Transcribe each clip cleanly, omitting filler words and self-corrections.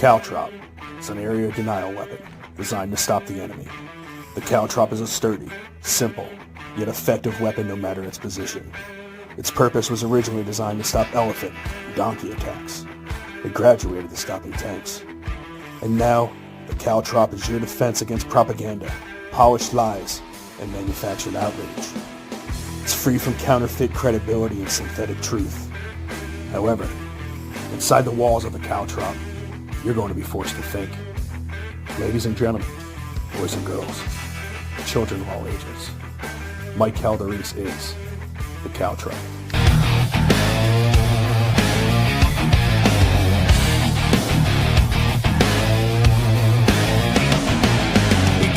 caltrop is an area denial weapon designed to stop the enemy. The caltrop is a sturdy, simple, yet effective weapon no matter its position. Its purpose was originally designed to stop elephant and donkey attacks. It graduated to stopping tanks. And now, the caltrop is your defense against propaganda, polished lies, and manufactured outrage. It's free from counterfeit credibility and synthetic truth. However, inside the walls of the caltrop, you're going to be forced to think. Ladies and gentlemen, boys and girls, children of all ages, Mike Calderese is the caltrop.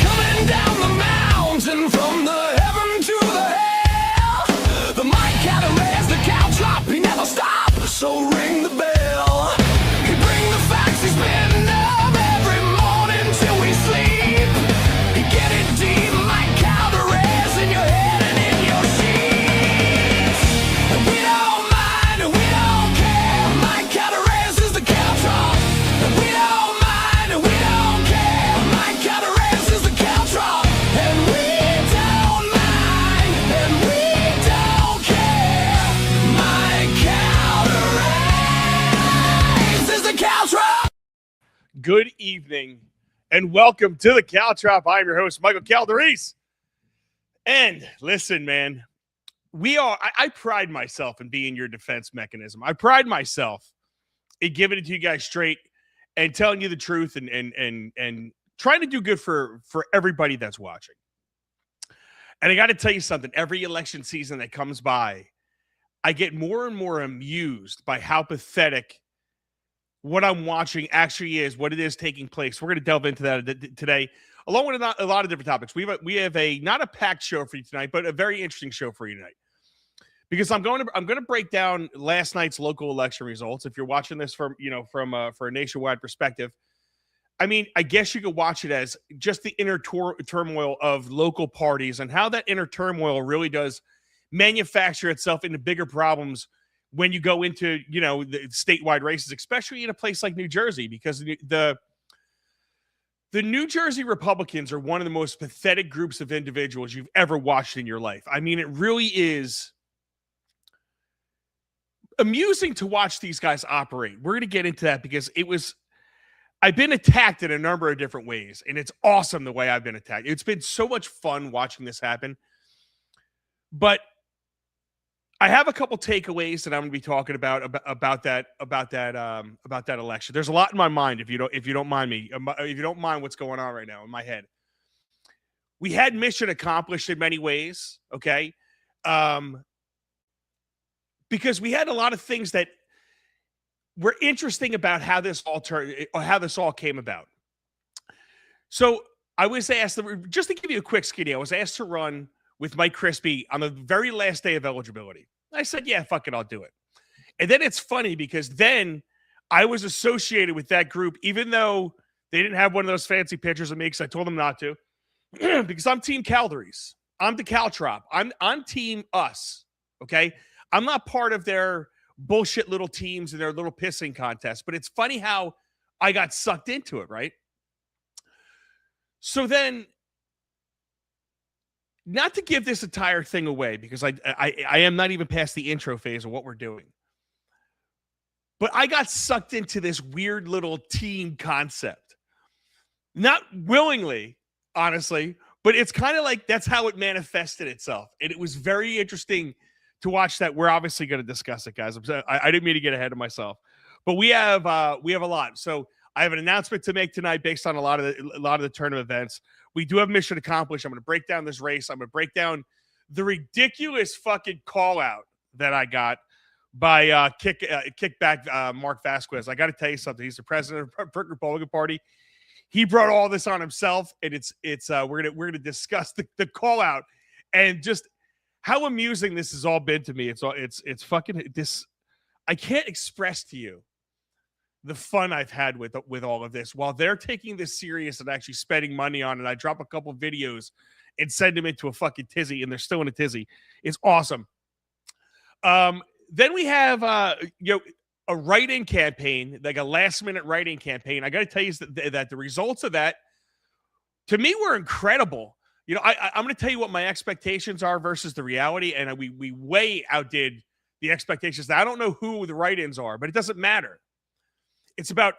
Coming down the mountain from the heaven to the hell, the Mike Calderese, the caltrop, he never stops, so ring the bell. He bring the facts, he spin up every morning till we sleep. He get it deep, Mike Calderese, in your head and in your sheets. And we don't mind, and we don't care, Mike Calderese is the caltrop. And we don't mind, and we don't care, Mike Calderese is the caltrop. And we don't mind, and we don't care, Mike Calderese is the caltrop. Good evening and welcome to the Caltrop. I'm your host, Michael Calderese. And listen, man, I pride myself in being your defense mechanism. I pride myself in giving it to you guys straight and telling you the truth and trying to do good for everybody that's watching. And I got to tell you something, every election season that comes by, I get more and more amused by how pathetic what I'm watching actually is, what it is taking place. We're going to delve into that today, along with a lot of different topics. We have a not a packed show for you tonight, but a very interesting show for you tonight, because I'm going to break down last night's local election results. If you're watching this from for a nationwide perspective, I mean, I guess you could watch it as just the inner turmoil of local parties and how that inner turmoil really does manufacture itself into bigger problems when you go into, the statewide races, especially in a place like New Jersey, because the New Jersey Republicans are one of the most pathetic groups of individuals you've ever watched in your life. I mean, it really is amusing to watch these guys operate. We're going to get into that because I've been attacked in a number of different ways, and it's awesome the way I've been attacked. It's been so much fun watching this happen. But I have a couple takeaways that I'm going to be talking about that election. There's a lot in my mind. If you don't mind what's going on right now in my head, we had mission accomplished in many ways. Okay, because we had a lot of things that were interesting about how this all came about. So I was asked, just to give you a quick skinny, I was asked to run with Mike Crispy on the very last day of eligibility. I said, yeah, fuck it, I'll do it. And then it's funny because then I was associated with that group, even though they didn't have one of those fancy pictures of me because I told them not to, because I'm Team Calderese. I'm the caltrop. I'm Team Us, okay? I'm not part of their bullshit little teams and their little pissing contests, but it's funny how I got sucked into it, right? So then, not to give this entire thing away, because I am not even past the intro phase of what we're doing, but I got sucked into this weird little team concept. Not willingly, honestly, but it's kind of like that's how it manifested itself. And it was very interesting to watch that. We're obviously going to discuss it, guys. I didn't mean to get ahead of myself, but we have a lot. So I have an announcement to make tonight based on a lot of the tournament events. We do have mission accomplished. I'm going to break down this race. I'm going to break down the ridiculous fucking call out that I got by Kickback Mark Vasquez. I got to tell you something. He's the president of the Republican Party. He brought all this on himself, and we're gonna discuss the call out and just how amusing this has all been to me. It's fucking this. I can't express to you the fun I've had with all of this while they're taking this serious and actually spending money on it. I drop a couple videos and send them into a fucking tizzy, and they're still in a tizzy. It's awesome. Then we have, a write-in campaign, like a last-minute write-in campaign. I got to tell you that the results of that, to me, were incredible. You know, I'm going to tell you what my expectations are versus the reality, and we way outdid the expectations. Now, I don't know who the write-ins are, but it doesn't matter. It's about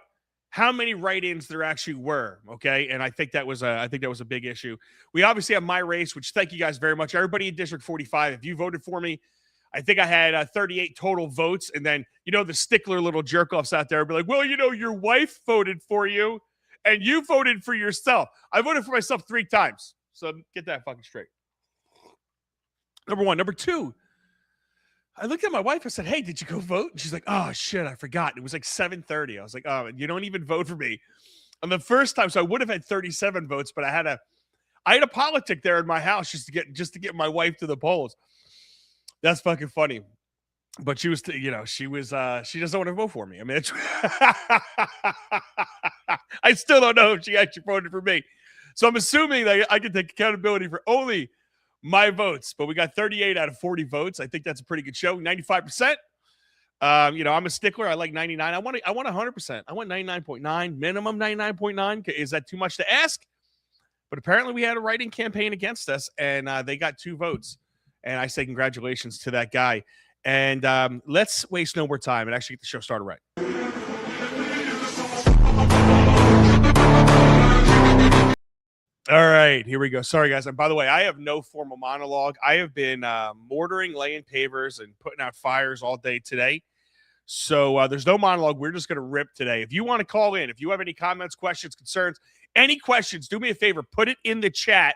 how many write-ins there actually were, okay? And I think that was a big issue. We obviously have my race, which thank you guys very much. Everybody in District 45, if you voted for me, I think I had 38 total votes. And then, you know, the stickler little jerk-offs out there would be like, well, you know, your wife voted for you and you voted for yourself. I voted for myself 3 times. So get that fucking straight. Number one. Number two, I looked at my wife. I said, hey, did you go vote? And she's like, oh, shit, I forgot. And it was like 7:30. I was like, oh, you don't even vote for me. On the first time, so I would have had 37 votes, but I had a politic there in my house just to get my wife to the polls. That's fucking funny. But she was, she doesn't want to vote for me. I mean, I still don't know if she actually voted for me. So I'm assuming that I can take accountability for only my votes. But we got 38 out of 40 votes. I think that's a pretty good show. 95%. I'm a stickler. I like 99. I want 100%. I want 99.9, minimum 99.9. Is that too much to ask? But apparently we had a write-in campaign against us, and they got 2 votes. And I say congratulations to that guy. And let's waste no more time and actually get the show started right. All right, here we go. Sorry, guys. And by the way, I have no formal monologue. I have been mortaring, laying pavers, and putting out fires all day today. So there's no monologue. We're just going to rip today. If you want to call in, if you have any comments, questions, concerns, any questions, do me a favor. Put it in the chat,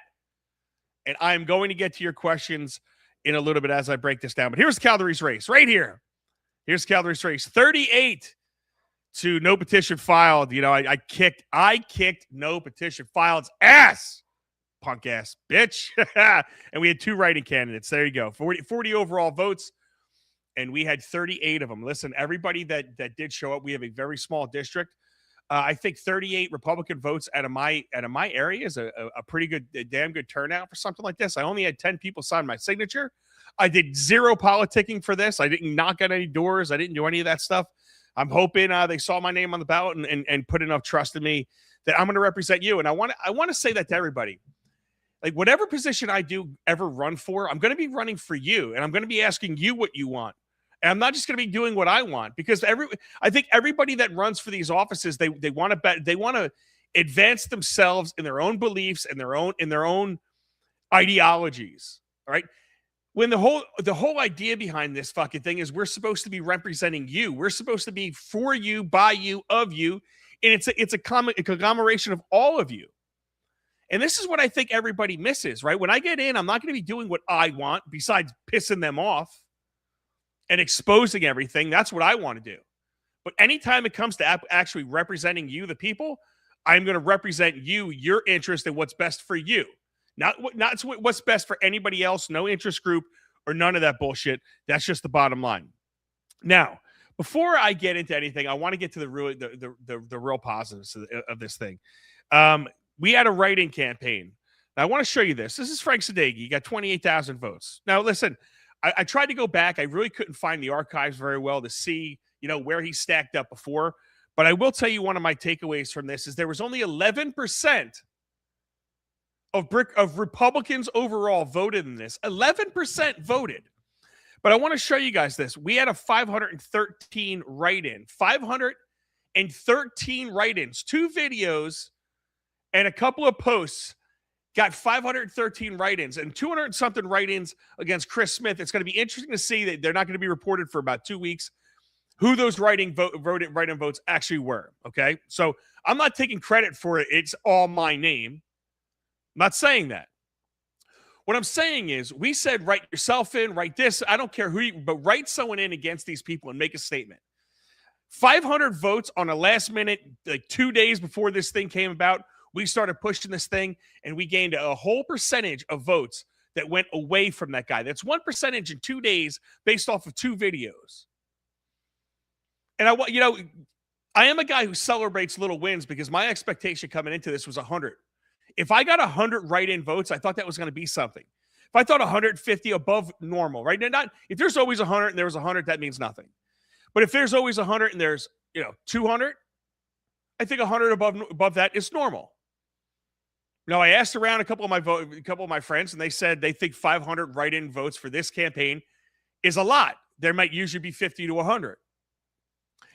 and I'm going to get to your questions in a little bit as I break this down. But here's Calgary's race right here. Here's Calgary's race. 38 to no petition filed. You know, I kicked no petition filed's ass. Punk ass bitch. And we had 2 writing candidates. There you go. 40 overall votes. And we had 38 of them. Listen, everybody that did show up, we have a very small district. I think 38 Republican votes out of my area is a pretty good, damn good turnout for something like this. I only had 10 people sign my signature. I did 0 politicking for this. I didn't knock on any doors. I didn't do any of that stuff. I'm hoping they saw my name on the ballot and put enough trust in me that I'm going to represent you. And I want to say that to everybody. Like, whatever position I do ever run for, I'm going to be running for you, and I'm going to be asking you what you want. And I'm not just going to be doing what I want, because I think everybody that runs for these offices, they want to advance themselves in their own beliefs and their own ideologies. All right. When the whole idea behind this fucking thing is we're supposed to be representing you. We're supposed to be for you, by you, of you. And it's a conglomeration of all of you. And this is what I think everybody misses, right? When I get in, I'm not going to be doing what I want besides pissing them off and exposing everything. That's what I want to do. But anytime it comes to actually representing you, the people, I'm going to represent you, your interest, and what's best for you. Not what's best for anybody else, no interest group, or none of that bullshit. That's just the bottom line. Now, before I get into anything, I want to get to the real positives of this thing. We had a write-in campaign. Now, I want to show you this. This is Frank Sadeghi. He got 28,000 votes. Now, listen, I tried to go back. I really couldn't find the archives very well to see, where he stacked up before. But I will tell you one of my takeaways from this is there was only 11% of Republicans overall voted in this. 11% voted. But I want to show you guys this. We had a 513 write-in. 513 write-ins. 2 videos and a couple of posts got 513 write-ins and 200-something write-ins against Chris Smith. It's going to be interesting to see that they're not going to be reported for about 2 weeks who those write-in votes actually were, okay? So I'm not taking credit for it. It's all my name. I'm not saying that. What I'm saying is we said write yourself in, write this. I don't care but write someone in against these people and make a statement. 500 votes on a last minute, like 2 days before this thing came about. We started pushing this thing, and we gained a whole percentage of votes that went away from that guy. That's 1% in 2 days based off of 2 videos. And I am a guy who celebrates little wins because my expectation coming into this was 100. If I got 100 write-in votes, I thought that was going to be something. If I thought 150 above normal, right? Not if there's always 100 and there was 100, that means nothing. But if there's always 100 and there's, 200, I think 100 above that is normal. Now, I asked around a couple of my friends, and they said they think 500 write-in votes for this campaign is a lot. There might usually be 50 to 100.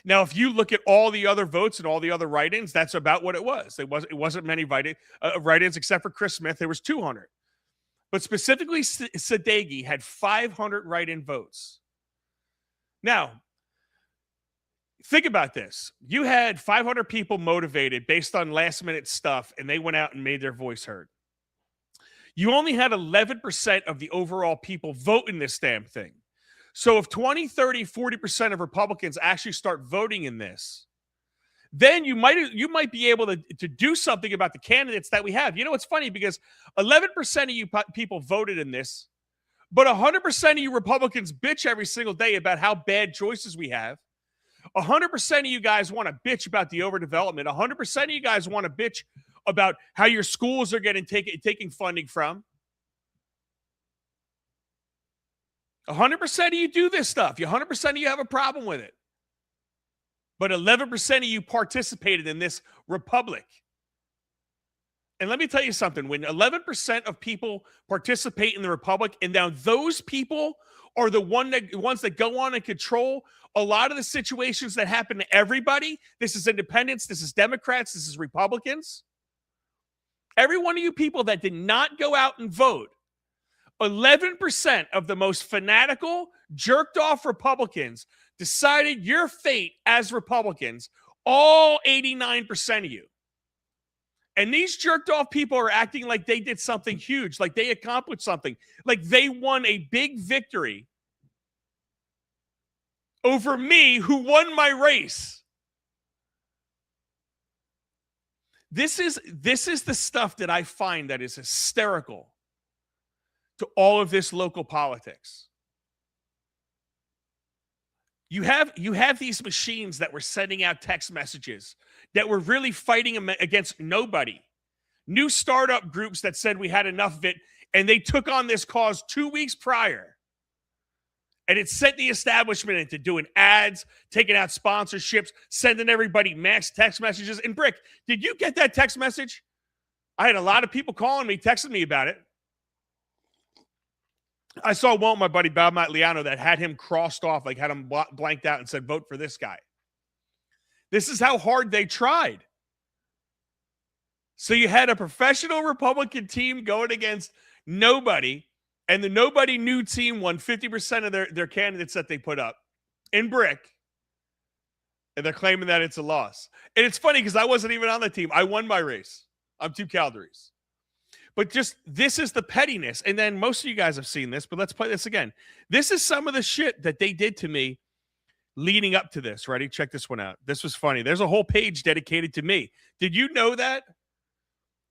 Now, if you look at all the other votes and all the other write-ins, that's about what it was. It wasn't many write-ins except for Chris Smith. There was 200. But specifically, Sadeghi had 500 write-in votes. Now, think about this. You had 500 people motivated based on last-minute stuff, and they went out and made their voice heard. You only had 11% of the overall people vote in this damn thing. So if 20, 30, 40% of Republicans actually start voting in this, then you might be able to do something about the candidates that we have. You know, it's funny because 11% of you people voted in this, but 100% of you Republicans bitch every single day about how bad choices we have. 100% of you guys want to bitch about the overdevelopment. 100% of you guys want to bitch about how your schools are getting taking funding from. 100% of you do this stuff. 100% of you have a problem with it. But 11% of you participated in this republic. And let me tell you something. When 11% of people participate in the republic, and now those people are the ones that go on and control a lot of the situations that happen to everybody. This is independents. This is Democrats. This is Republicans. Every one of you people that did not go out and vote, 11% of the most fanatical, jerked off Republicans decided your fate as Republicans, all 89% of you. And these jerked off people are acting like they did something huge, like they accomplished something, like they won a big victory over me who won my race. This is the stuff that I find that is hysterical to all of this local politics. You have these machines that were sending out text messages that were really fighting against nobody. New startup groups that said we had enough of it, and they took on this cause 2 weeks prior. And it sent the establishment into doing ads, taking out sponsorships, sending everybody mass text messages. And Brick, did you get that text message? I had a lot of people calling me, texting me about it. I saw one with my buddy Bob Matliano that had him crossed off, like had him blanked out and said, vote for this guy. This is how hard they tried. So you had a professional Republican team going against nobody, and the nobody new team won 50% of their candidates that they put up in Brick, and they're claiming that it's a loss. And it's funny because I wasn't even on the team. I won my race. I'm 2 calories. But just, this is the pettiness. And then most of you guys have seen this, but let's play this again. This is some of the shit that they did to me leading up to this. Ready? Check this one out. This was funny. There's a whole page dedicated to me. Did you know that?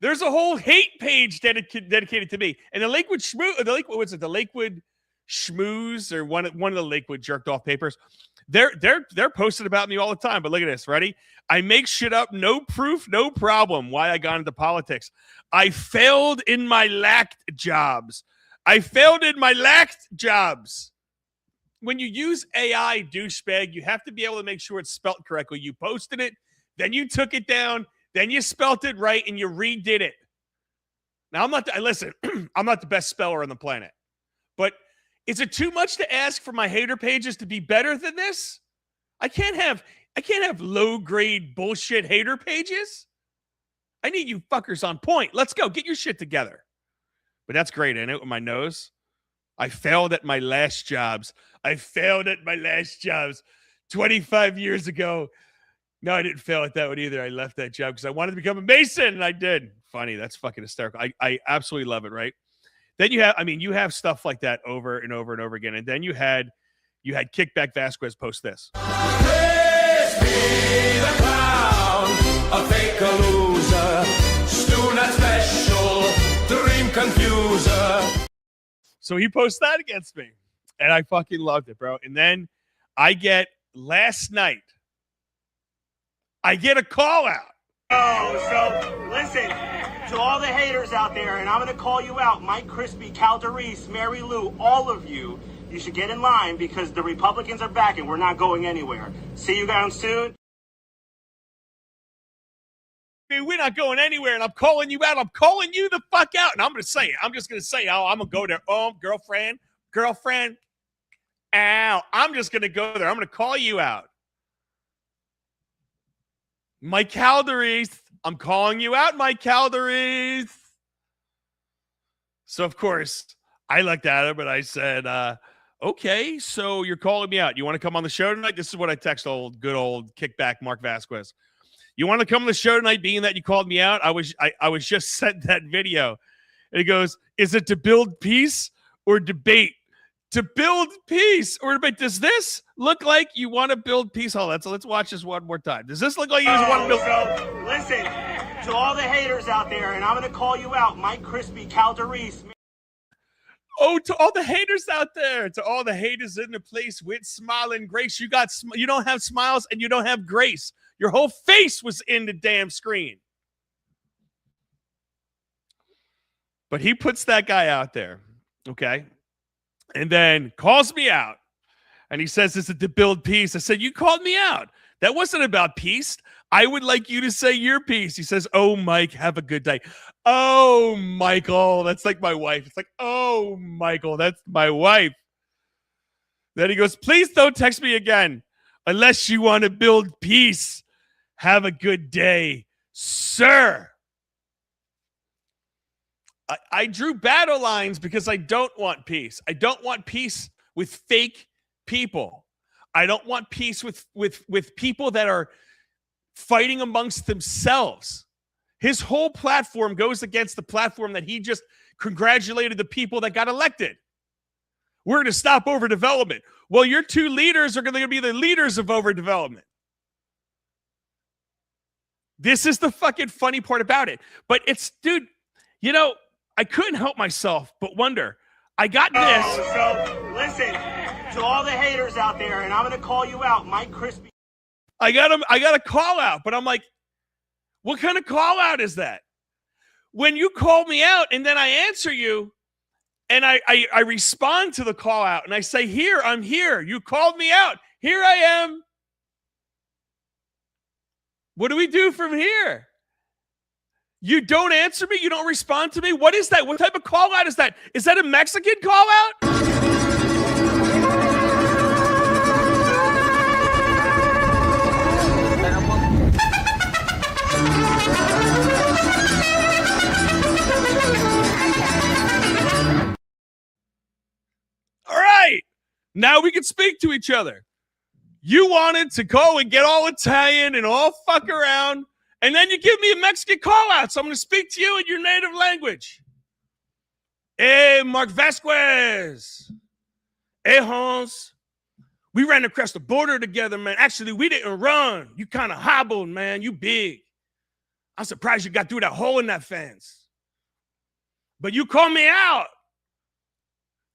There's a whole hate page dedicated to me. And the Lakewood Schmooze, or one of the Lakewood jerked off papers, they're posted about me all the time. But look at this. Ready? I make shit up, no proof, no problem. Why I got into politics. I failed in my lacked jobs. When you use AI, douchebag, you have to be able to make sure it's spelt correctly. You posted it, then you took it down, then you spelt it right, and you redid it. Now, I'm not the best speller on the planet. But is it too much to ask for my hater pages to be better than this? I can't have low-grade bullshit hater pages. I need you fuckers on point. Let's go. Get your shit together. But that's great, ain't it, with my nose? I failed at my last jobs. 25 years ago. No, I didn't fail at that one either. I left that job because I wanted to become a Mason, and I did. Funny. That's fucking hysterical. I absolutely love it, right? Then you have stuff like that over and over and over again. And then you had Kickback Vasquez post this. Praise be the clown, a fake loser, stew not special, dream confuser. So he posts that against me, and I fucking loved it, bro. And then last night, I get a call out. Oh, so listen to all the haters out there, and I'm going to call you out. Mike Crispy, Cal Derice, Mary Lou, all of you. you should get in line because the Republicans are back and we're not going anywhere. See you guys soon. We're not going anywhere, and I'm calling you out. I'm calling you the fuck out, and I'm going to say it. I'm just going to say, oh, I'm going to go there. Oh, girlfriend, ow. I'm just going to go there. I'm going to call you out. Mike Calderies, I'm calling you out, Mike Calderies. So, of course, I looked at him, and I said, okay, so you're calling me out. You want to come on the show tonight? This is what I text good old Kickback Mark Vasquez. You want to come on the show tonight, being that you called me out? I was just sent that video. And he goes, is it to build peace or debate? To build peace or debate. Does this look like you want to build peace? Hold on, let's watch this one more time. Does this look like you just want to build peace? So, listen, to all the haters out there, and I'm going to call you out, Mike Crispy, Calderies. Oh, to all the haters out there, to all the haters in the place with smile and grace. You don't have smiles and you don't have grace. Your whole face was in the damn screen. But he puts that guy out there, okay? And then calls me out. And he says, is it to build peace? I said, you called me out. That wasn't about peace. I would like you to say your piece. He says, oh, Mike, have a good day. Oh, Michael. That's like my wife. It's like, oh, Michael, that's my wife. Then he goes, please don't text me again unless you want to build peace. Have a good day, sir. I drew battle lines because I don't want peace. I don't want peace with fake people. I don't want peace with people that are fighting amongst themselves. His whole platform goes against the platform that he just congratulated the people that got elected. We're going to stop overdevelopment. Well, your two leaders are going to be the leaders of overdevelopment. This is the fucking funny part about it. But it's, dude, you know, I couldn't help myself but wonder. I got this. So, listen, to all the haters out there, and I'm going to call you out, Mike Crispy. I got a call out, but I'm like, what kind of call out is that? When you call me out and then I answer you and I respond to the call out and I say, here, I'm here. You called me out. Here I am. What do we do from here? You don't answer me? You don't respond to me? What is that? What type of call out is that? Is that a Mexican call out? All right. Now we can speak to each other. You wanted to go and get all Italian and all fuck around, and then you give me a Mexican call out, so I'm going to speak to you in your native language. Hey, Mark Vasquez. Hey, Hans. We ran across the border together, man. Actually, we didn't run. You kind of hobbled, man. You big. I'm surprised you got through that hole in that fence. But you called me out.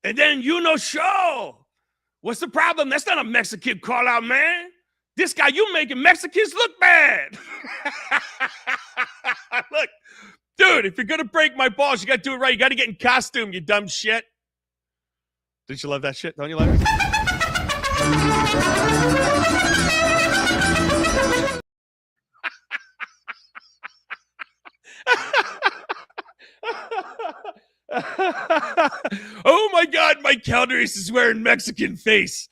And then you no show. What's the problem? That's not a Mexican call out, man. This guy, you making Mexicans look bad. Look, dude, if you're going to break my balls, you got to do it right. You got to get in costume, you dumb shit. Did you love that shit? Don't you love it? Oh my God, Mike Calderies is wearing Mexican face.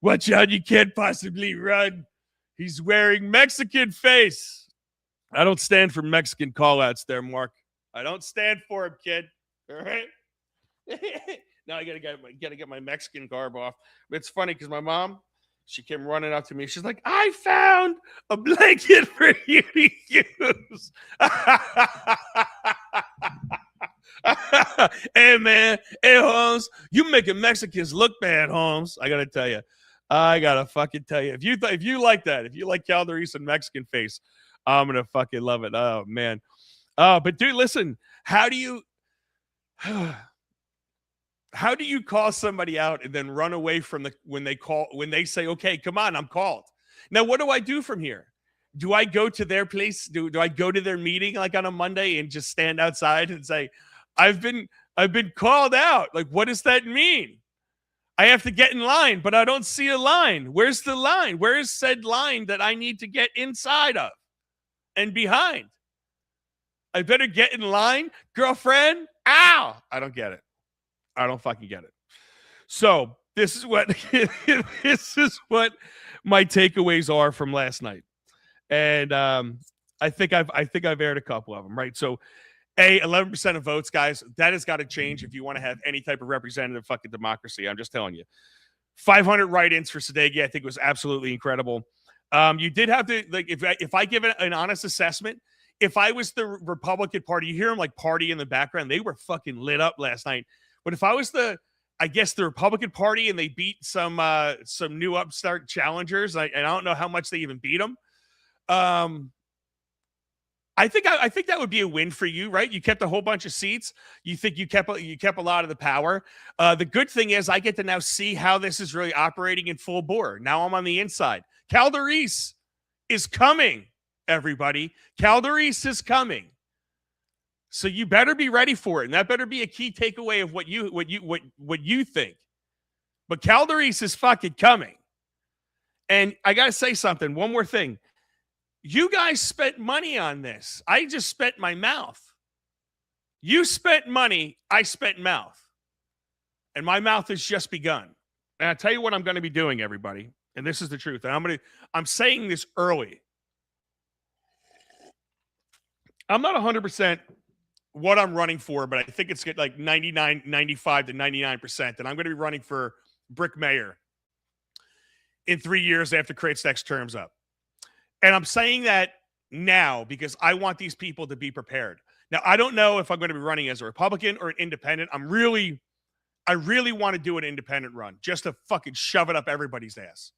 Watch out, you can't possibly run. He's wearing Mexican face. I don't stand for Mexican call-outs there, Mark. I don't stand for him, kid. All right? Now I gotta get my Mexican garb off. But it's funny because my mom, she came running up to me. She's like, I found a blanket for you to use. Hey, man. Hey, Holmes. You making Mexicans look bad, Holmes. I gotta tell you. I gotta fucking tell you. If you like that, if you like Calderies and Mexican face, I'm gonna fucking love it. Oh, man. But dude, listen, how do you call somebody out and then run away from when they say, okay, come on, I'm called. Now, what do I do from here? Do I go to their place? Do I go to their meeting like on a Monday and just stand outside and say, I've been called out? Like, what does that mean? I have to get in line, but I don't see a line. Where's the line? Where is said line that I need to get inside of and behind? I better get in line, girlfriend. Ow! I don't get it. I don't fucking get it. So this is what my takeaways are from last night, and I think I've aired a couple of them, right? So, 11% of votes, guys. That has got to change if you want to have any type of representative fucking democracy. I'm just telling you. 500 write-ins for Sadeghi, I think, was absolutely incredible. You did have to, like, if I give an honest assessment, if I was the Republican Party, you hear them like party in the background. They were fucking lit up last night. But if I was the Republican Party and they beat some new upstart challengers, and I don't know how much they even beat them. I think that would be a win for you, right? You kept a whole bunch of seats. You think you kept a lot of the power. The good thing is I get to now see how this is really operating in full bore. Now I'm on the inside. Calderese is coming, everybody. Calderese is coming. So you better be ready for it, and that better be a key takeaway of what you think. But Calderese is fucking coming. And I gotta say something. One more thing. You guys spent money on this. I just spent my mouth. You spent money. I spent mouth. And my mouth has just begun. And I'll tell you what I'm going to be doing, everybody. And this is the truth. And I'm saying this early. I'm not 100% what I'm running for, but I think it's like 95 to 99%. And I'm going to be running for Brick Mayor in 3 years after Crate's next term's up. And I'm saying that now because I want these people to be prepared. Now, I don't know if I'm going to be running as a Republican or an independent. I really want to do an independent run just to fucking shove it up everybody's ass.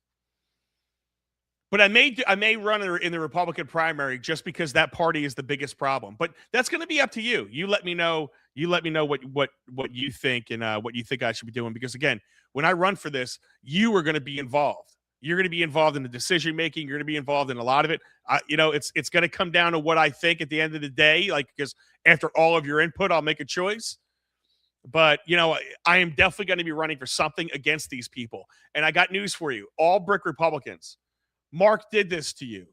But I may run in the Republican primary just because that party is the biggest problem. But that's going to be up to you. You let me know. You let me know what you think and what you think I should be doing. Because again, when I run for this, you are going to be involved. You're going to be involved in the decision making. You're going to be involved in a lot of it. It's going to come down to what I think at the end of the day. Like, because after all of your input, I'll make a choice. But I am definitely going to be running for something against these people. And I got news for you: all Brick Republicans. Mark did this to you.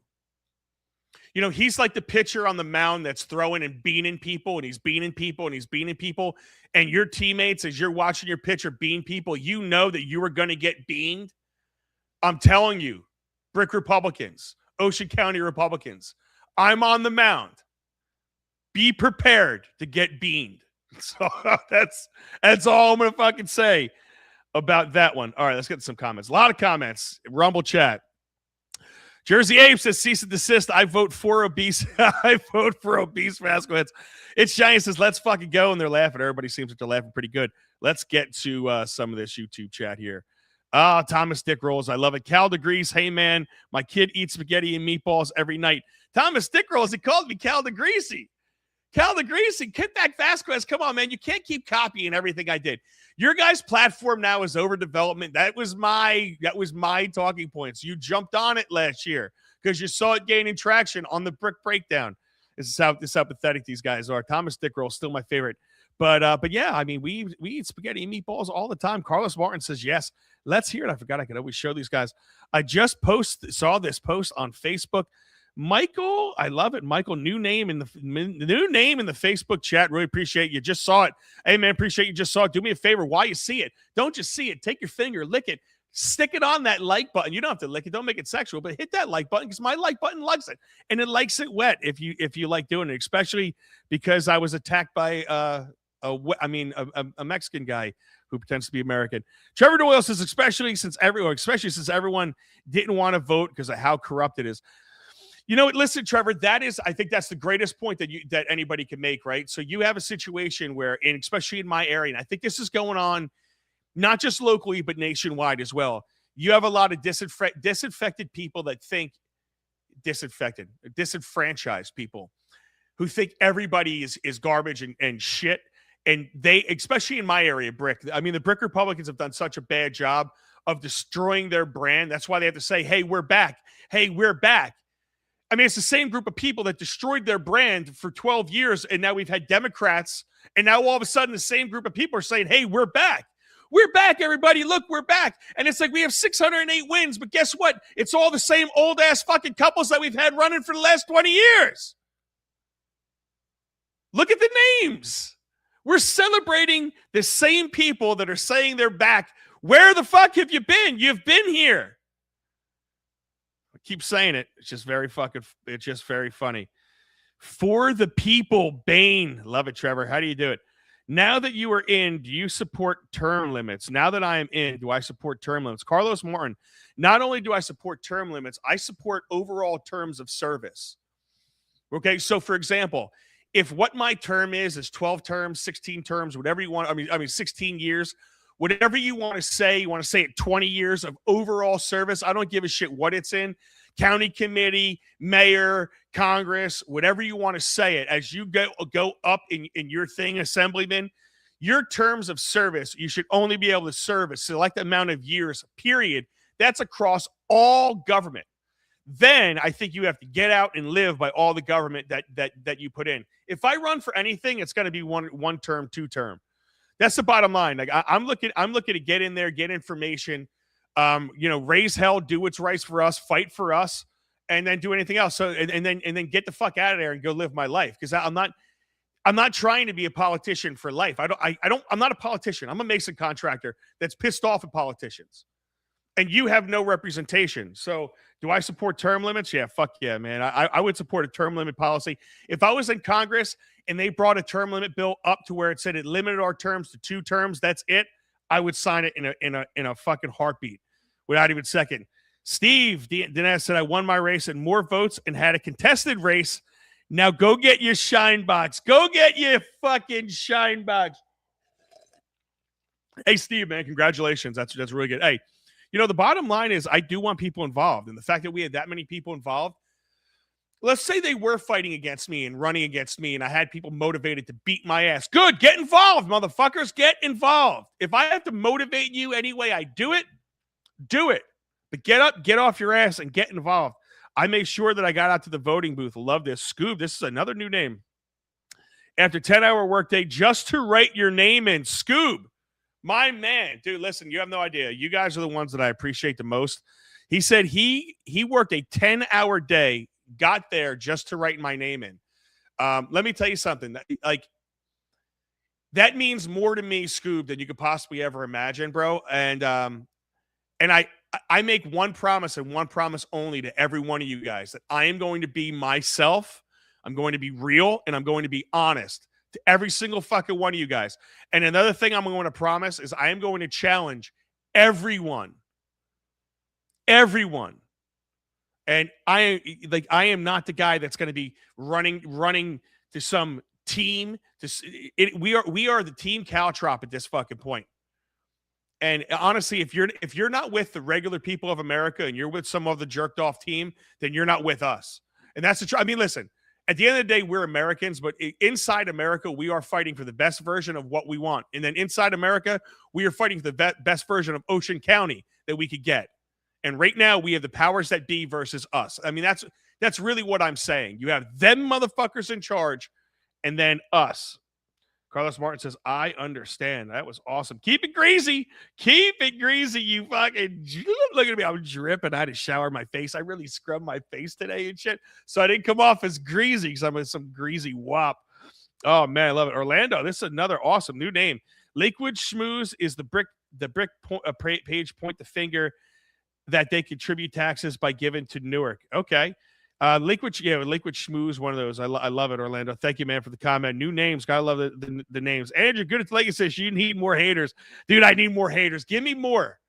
He's like the pitcher on the mound that's throwing and beaning people, and he's beaning people, and he's beaning people. And your teammates, as you're watching your pitcher bean people, you know that you are going to get beaned. I'm telling you, Brick Republicans, Ocean County Republicans, I'm on the mound. Be prepared to get beaned. So that's all I'm going to fucking say about that one. All right, let's get to some comments. A lot of comments. Rumble chat. Jersey Abe says, cease and desist. I vote for obese. I vote for obese Vasquez. It's Giant says, let's fucking go. And they're laughing. Everybody seems like they're laughing pretty good. Let's get to some of this YouTube chat here. Thomas Dick Rolls. I love it. Cal DeGrease. Hey, man, my kid eats spaghetti and meatballs every night. Thomas Dick Rolls. He called me Cal DeGreasy. Cal DeGreasy. Kickback Vasquez. Come on, man. You can't keep copying everything I did. Your guys' platform now is overdevelopment. That was my talking points. You jumped on it last year because you saw it gaining traction on the Brick Breakdown. This is how pathetic these guys are. Thomas Dick Roll, still my favorite. But yeah, I mean, we eat spaghetti and meatballs all the time. Carlos Martin says yes. Let's hear it. I forgot I could always show these guys. I just saw this post on Facebook. Michael, I love it. Michael, new name in the Facebook chat. Really appreciate you. Just saw it. Hey, man, appreciate you just saw it. Do me a favor. While you see it, don't just see it. Take your finger, lick it, stick it on that like button. You don't have to lick it. Don't make it sexual, but hit that like button because my like button likes it, and it likes it wet if you like doing it. Especially because I was attacked by a Mexican guy who pretends to be American. Trevor Doyle says, especially since everyone didn't want to vote because of how corrupt it is. Listen, Trevor, I think that's the greatest point that anybody can make, right? So you have a situation where, and especially in my area, and I think this is going on not just locally, but nationwide as well. You have a lot of disinfected people that think disenfranchised people who think everybody is garbage and shit. And they, especially in my area, Brick, I mean, the Brick Republicans have done such a bad job of destroying their brand. That's why they have to say, hey, we're back. Hey, we're back. I mean, it's the same group of people that destroyed their brand for 12 years, and now we've had Democrats, and now all of a sudden the same group of people are saying, hey, we're back. We're back, everybody. Look, we're back. And it's like we have 608 wins, but guess what? It's all the same old-ass fucking couples that we've had running for the last 20 years. Look at the names. We're celebrating the same people that are saying they're back. Where the fuck have you been? You've been here. I keep saying it. It's just very funny. For the people, Bane. Love it, Trevor. How do you do it? Now that you are in, do you support term limits? Now that I am in, do I support term limits? Carlos Martin, not only do I support term limits, I support overall terms of service. Okay, so for example, if what my term is 12 terms, 16 terms, whatever you want, I mean 16 years, whatever you want to say it 20 years of overall service, I don't give a shit what it's in. County committee, mayor, Congress, whatever you want to say it, as you go up in your thing, assemblyman, your terms of service, you should only be able to serve a select amount of years, period. That's across all government. Then I think you have to get out and live by all the government that you put in. If I run for anything, it's going to be one term, 2 term. That's the bottom line. Like I'm looking to get in there, get information, raise hell, do what's right for us, fight for us, and then do anything else. So and then get the fuck out of there and go live my life. Because I'm not trying to be a politician for life. I'm not a politician. I'm a mason contractor that's pissed off at politicians. And you have no representation. So do I support term limits? Yeah, fuck yeah, man. I would support a term limit policy. If I was in Congress and they brought a term limit bill up to where it said it limited our terms to 2 terms, that's it, I would sign it in a fucking heartbeat without even second. Steve Dinesh said, I won my race and more votes and had a contested race. Now go get your shine box. Go get your fucking shine box. Hey, Steve, man, congratulations. That's really good. Hey, the bottom line is I do want people involved. And the fact that we had that many people involved, let's say they were fighting against me and running against me and I had people motivated to beat my ass. Good, get involved, motherfuckers, get involved. If I have to motivate you any way I do it, do it. But get up, get off your ass, and get involved. I made sure that I got out to the voting booth. Love this. Scoob, this is another new name. After 10-hour workday, just to write your name in. Scoob. My man, dude, listen, you have no idea. You guys are the ones that I appreciate the most. He said he worked a 10-hour day, got there just to write my name in. Let me tell you something. That means more to me, Scoob, than you could possibly ever imagine, bro. And I make one promise and one promise only to every one of you guys, that I am going to be myself. I'm going to be real, and I'm going to be honest to every single fucking one of you guys. And another thing I'm going to promise is I am going to challenge everyone. And I am not the guy that's going to be running to some team. We are the team Caltrop at this fucking point. And honestly, if you're not with the regular people of America and you're with some of the jerked off team, then you're not with us. And that's the truth. I mean, listen. At the end of the day, we're Americans, but inside America, we are fighting for the best version of what we want. And then inside America, we are fighting for the best version of Ocean County that we could get. And right now, we have the powers that be versus us. I mean, that's really what I'm saying. You have them motherfuckers in charge, and then us. Carlos Martin says, I understand. That was awesome. Keep it greasy. Keep it greasy, you fucking... Look at me. I'm dripping. I had to shower my face. I really scrubbed my face today and shit, so I didn't come off as greasy because I'm some greasy wop. Oh, man, I love it. Orlando, this is another awesome new name. Lakewood Schmooze is the brick page point the finger that they contribute taxes by giving to Newark. Okay. Lakewood Schmooze, one of those. I love it, Orlando. Thank you, man, for the comment. New names. Gotta love the names. Andrew, good at Legacy says you need more haters. Dude, I need more haters. Give me more.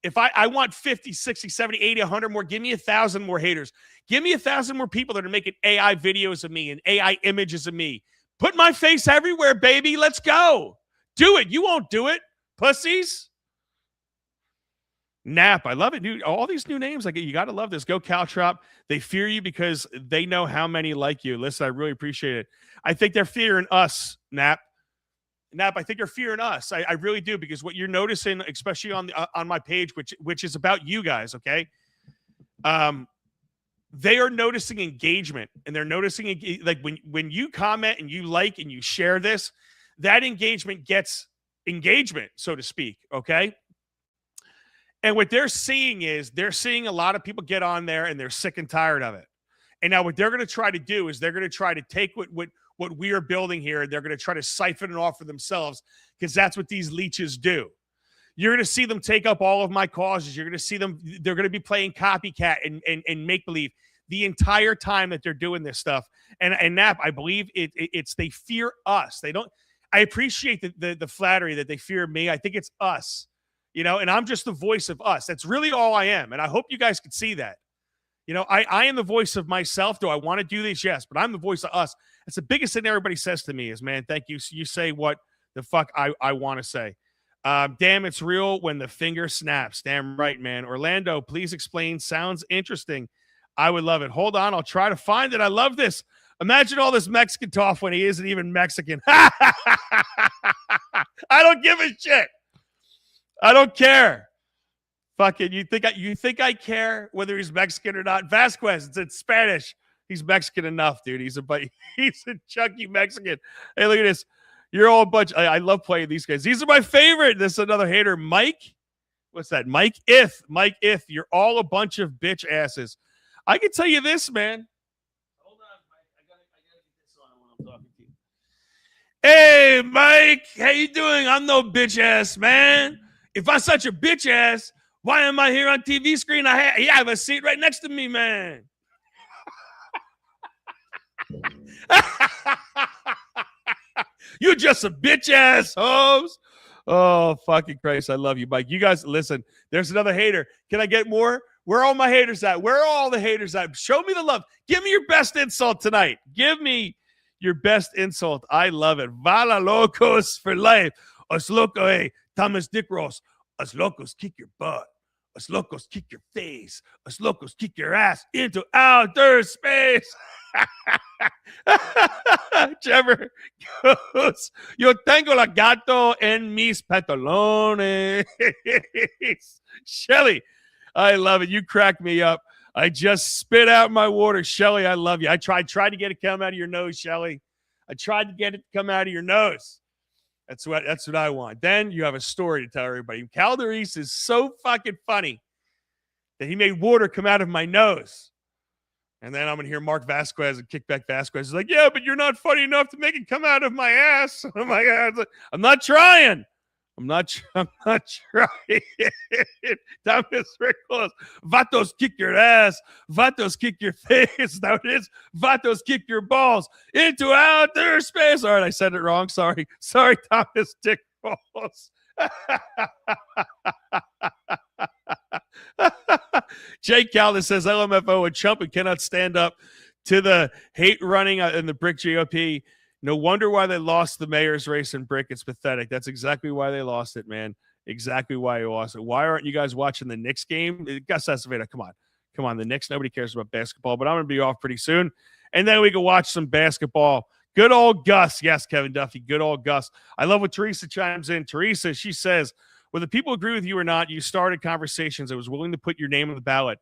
If I want 50, 60, 70, 80, 100 more, give me 1,000 more haters. Give me 1,000 more people that are making AI videos of me and AI images of me. Put my face everywhere, baby. Let's go. Do it. You won't do it, pussies. Nap. I love it, dude. All these new names, you got to love this. Go Caltrop. They fear you because they know how many like you. Listen, I really appreciate it. I think they're fearing us, Nap. I think they're fearing us. I really do, because what you're noticing, especially on my page, which is about you guys, okay? They are noticing engagement, and they're noticing like when you comment and you like and you share this, that engagement gets engagement, so to speak. Okay. And what they're seeing is they're seeing a lot of people get on there and they're sick and tired of it. And now what they're going to try to do is they're going to try to take what we are building here, and they're going to try to siphon it off for themselves, because that's what these leeches do. You're going to see them take up all of my causes. You're going to see them. They're going to be playing copycat and make believe the entire time that they're doing this stuff. And Nap, I believe it's they fear us. They don't. I appreciate the flattery that they fear me. I think it's us, you know, and I'm just the voice of us. That's really all I am. And I hope you guys can see that. You know, I am the voice of myself. Do I want to do this? Yes, but I'm the voice of us. It's the biggest thing everybody says to me is, man, thank you. You say what the fuck I want to say. Damn, it's real when the finger snaps. Damn right, man. Orlando, please explain. Sounds interesting. I would love it. Hold on. I'll try to find it. I love this. Imagine all this Mexican talk when he isn't even Mexican. I don't give a shit. I don't care. Fucking, you think I care whether he's Mexican or not? Vasquez, it's in Spanish. He's Mexican enough, dude. He's a chunky Mexican. Hey, look at this. You're all a bunch. I love playing these guys. These are my favorite. This is another hater. Mike. What's that? Mike Ith. You're all a bunch of bitch asses. I can tell you this, man. Hold on, Mike. I gotta get this on when I'm talking to you. Hey, Mike. How you doing? I'm no bitch ass, man. If I'm such a bitch ass, why am I here on TV screen? I have a seat right next to me, man. You're just a bitch ass hoes. Oh, fucking Christ. I love you, Mike. You guys, listen, there's another hater. Can I get more? Where are all my haters at? Where are all the haters at? Show me the love. Give me your best insult tonight. Give me your best insult. I love it. Vala locos for life. Us loco, hey, Thomas Dick Ross. Us locos kick your butt. Us locos kick your face. Us locos kick your ass into outer space. Trevor goes, yo tengo la gato en mis pantalones. Shelly, I love it. You crack me up. I just spit out my water. Shelly, I love you. I tried to get it to come out of your nose, Shelly. I tried to get it to come out of your nose. That's what I want. Then you have a story to tell everybody. Calderese is so fucking funny that he made water come out of my nose. And then I'm going to hear Mark Vasquez and Kickback Vasquez is like, yeah, but you're not funny enough to make it come out of my ass. Oh my God. I'm not trying. I'm not trying. Thomas Rickles. Vatos kick your ass. Vatos kick your face. Now it is. Vatos kick your balls into outer space. All right, I said it wrong. Sorry, Thomas Dick Balls. Jake Caldas says LMFO and Chump and cannot stand up to the hate running in the Brick GOP. No wonder why they lost the mayor's race in Brick. It's pathetic. That's exactly why they lost it, man. Exactly why they lost it. Why aren't you guys watching the Knicks game? Gus Acevedo, come on. The Knicks, nobody cares about basketball, but I'm going to be off pretty soon. And then we can watch some basketball. Good old Gus. Yes, Kevin Duffy. Good old Gus. I love what Teresa chimes in. Teresa, she says, whether people agree with you or not, you started conversations that was willing to put your name on the ballot.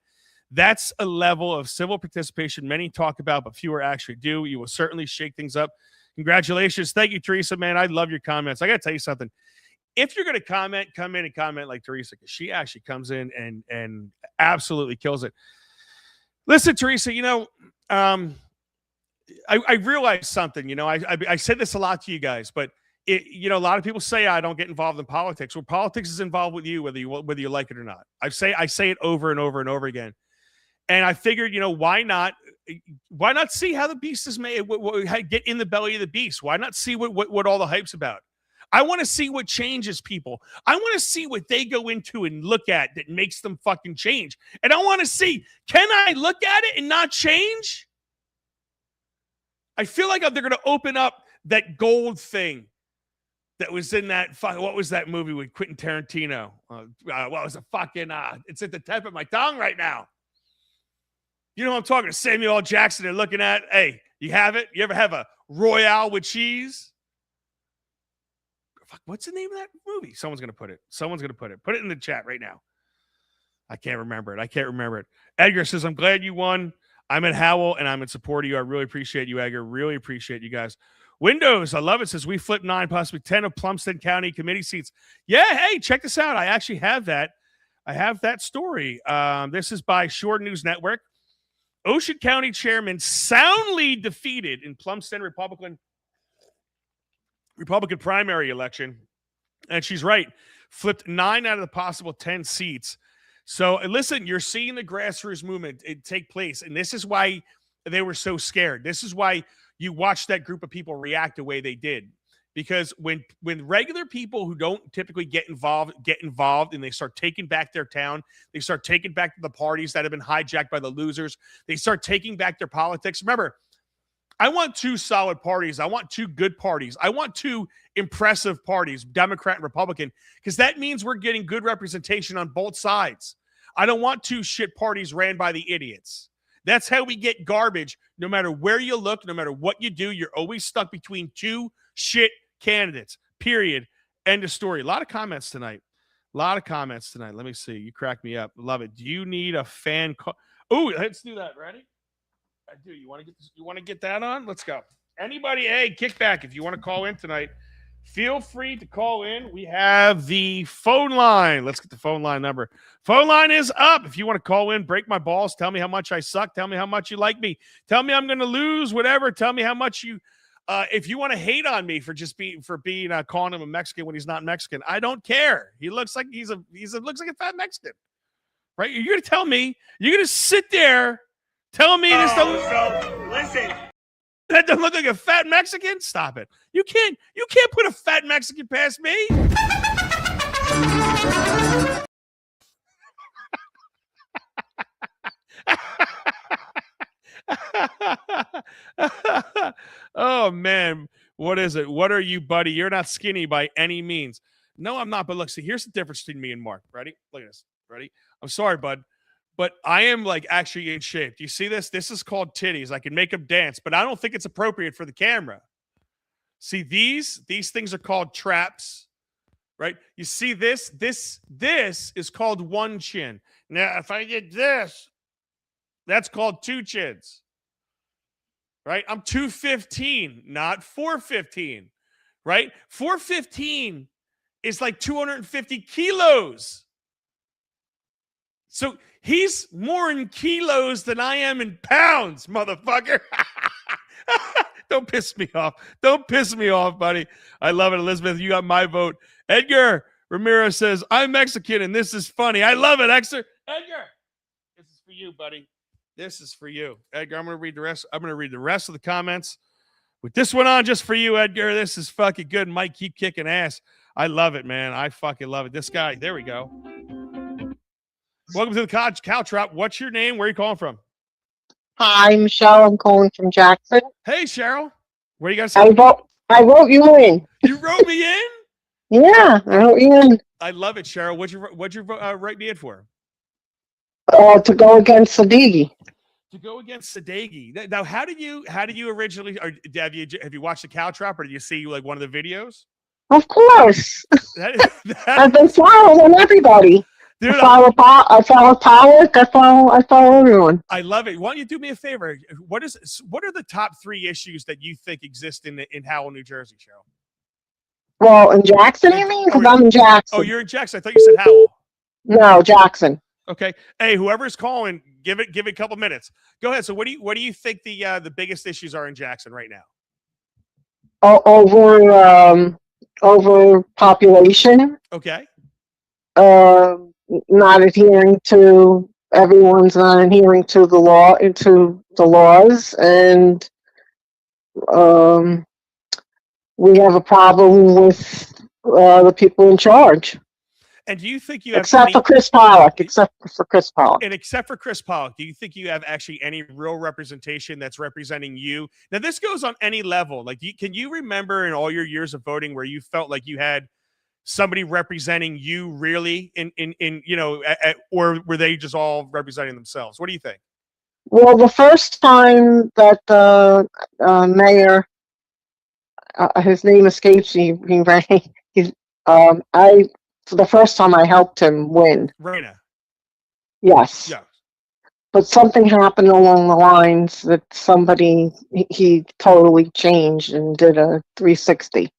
That's a level of civil participation many talk about, but fewer actually do. You will certainly shake things up. Congratulations. Thank you, Teresa, man. I love your comments. I got to tell you something. If you're going to comment, come in and comment like Teresa, because she actually comes in and absolutely kills it. Listen, Teresa, you know, I realized something. You know, I said this a lot to you guys, but you know, a lot of people say I don't get involved in politics. Well, politics is involved with you, whether you like it or not. I say it over and over and over again. And I figured, you know, why not see how the beast is made? Get in the belly of the beast. Why not see what all the hype's about? I want to see what changes people. I want to see what they go into and look at that makes them fucking change. And I want to see, can I look at it and not change? I feel like they're going to open up that gold thing that was in that, what was that movie with Quentin Tarantino? What was the fucking, it's at the tip of my tongue right now. You know what I'm talking to? Samuel L. Jackson they're looking at. Hey, you have it? You ever have a Royale with cheese? Fuck, what's the name of that movie? Someone's going to put it. Put it in the chat right now. I can't remember it. Edgar says, I'm glad you won. I'm at Howell, and I'm in support of you. I really appreciate you, Edgar. Really appreciate you guys. Windows, I love it. Says we flipped 9, possibly 10 of Plumstead County committee seats. Yeah, hey, check this out. I actually have that. I have that story. This is by Shore News Network. Ocean County chairman soundly defeated in Plumstead Republican primary election. And she's right. Flipped 9 out of the possible 10 seats. So listen, you're seeing the grassroots movement take place. And this is why they were so scared. This is why you watch that group of people react the way they did. Because when regular people who don't typically get involved and they start taking back their town, they start taking back the parties that have been hijacked by the losers, they start taking back their politics. Remember, I want 2 solid parties. I want 2 good parties. I want 2 impressive parties, Democrat and Republican, because that means we're getting good representation on both sides. I don't want 2 shit parties ran by the idiots. That's how we get garbage. No matter where you look, no matter what you do, you're always stuck between 2 shit candidates, period. End of story. A lot of comments tonight. Let me see. You crack me up. Love it. Do you need a fan call? Oh, let's do that. Ready? I do. You want to get that on? Let's go. Anybody, hey, Kickback, if you want to call in tonight, feel free to call in. We have the phone line. Let's get the phone line number. Phone line is up. If you want to call in, break my balls, tell me how much I suck, tell me how much you like me, tell me I'm going to lose, whatever. Tell me how much you if you want to hate on me for being calling him a Mexican when he's not Mexican, I don't care. He looks like looks like a fat Mexican, right? You're gonna tell me? You're gonna sit there, tell me this? Listen. That doesn't look like a fat Mexican? Stop it! You can't put a fat Mexican past me. Oh man, what is it? What are you, buddy? You're not skinny by any means. No, I'm not. But look, see, here's the difference between me and Mark. Ready? Look at this. Ready? I'm sorry, bud, but I am like actually in shape. Do you see this? This is called titties. I can make them dance, but I don't think it's appropriate for the camera. See, these things are called traps, right? You see this? This is called one chin. Now, if I did this, that's called 2 chins. Right? I'm 215, not 415. Right? 415 is like 250 kilos. So he's more in kilos than I am in pounds, motherfucker. Don't piss me off. Don't piss me off, buddy. I love it, Elizabeth. You got my vote. Edgar Ramirez says, I'm Mexican and this is funny. I love it, Edgar. This is for you, buddy. This is for you, Edgar. I'm going to read the rest. I'm going to read the rest of the comments with this one on just for you, Edgar. This is fucking good. Mike, keep kicking ass. I love it, man. I fucking love it. This guy. There we go. Welcome to the Cow Trap. What's your name? Where are you calling from? Hi, Michelle. I'm calling from Jackson. Hey, Cheryl. What do you got to say? I wrote you in. You wrote me in? Yeah, I wrote you in. I love it, Cheryl. What'd you write me in for? To go against Sadigi. To go against Sadegi. Now, how did you originally? Or have you watched the Cow Trap, or did you see like one of the videos? Of course. I've been following everybody. Dude, I follow Pollock. I follow everyone. I love it. Why don't you do me a favor? What are the top 3 issues that you think exist in Howell, New Jersey, Cheryl? Well, in Jackson, you mean? Because I'm in Jackson. Oh, you're in Jackson. I thought you said Howell. No, Jackson. Okay. Hey, whoever's calling, give it a couple minutes. Go ahead. So, what do you think the biggest issues are in Jackson right now? Over population. Okay. Not adhering to everyone's not adhering to the laws, and we have a problem with the people in charge. And do you think you have except for Chris Pollock, do you think you have actually any real representation that's representing you? Now, this goes on any level. Like, can you remember in all your years of voting where you felt like you had somebody representing you really or were they just all representing themselves? What do you think? Well, the first time that the mayor, his name escapes me, the first time I helped him win. Raina. Yes. Yeah. but something happened along the lines that somebody, he totally changed and did a 360.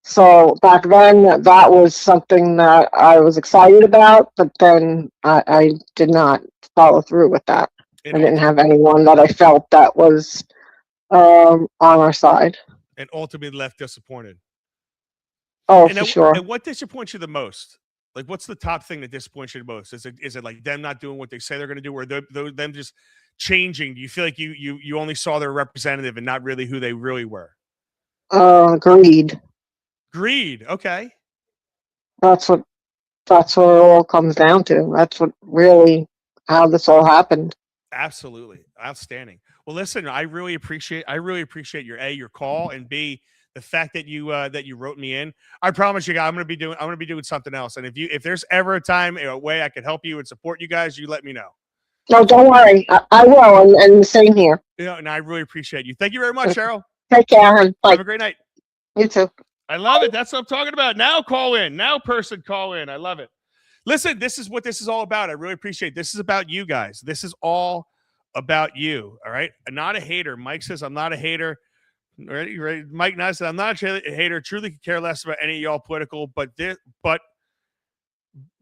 So back then, that was something that I was excited about, but then I did not follow through with that. And I didn't have anyone that I felt that was on our side. and ultimately left disappointed. Oh, And, for sure. and what disappoints you the most? Like, what's the top thing that disappoints you the most? Is it like them not doing what they say they're going to do, or them just changing? Do you feel like you only saw their representative and not really who they really were? Greed. Greed. Okay. That's what it all comes down to. That's what really how this all happened. Absolutely. Outstanding. Well, listen, I really appreciate your your call, and B, the fact that you wrote me in. I promise you guys, I'm gonna be doing something else. And if there's ever a time, a way I could help you and support you guys, you let me know. No, don't worry. I will, and the same here. Yeah, and I really appreciate you. Thank you very much, Cheryl. Take care, hon. Bye. Have a great night. You too. I love it. That's what I'm talking about. Now call in. Now person call in. I love it. Listen, this is what this is all about. I really appreciate it. This is about you guys. This is all about you. All right. I'm not a hater. Mike says I'm not a hater. Ready? Mike Nice said I'm not a hater. Truly could care less about any of y'all political, but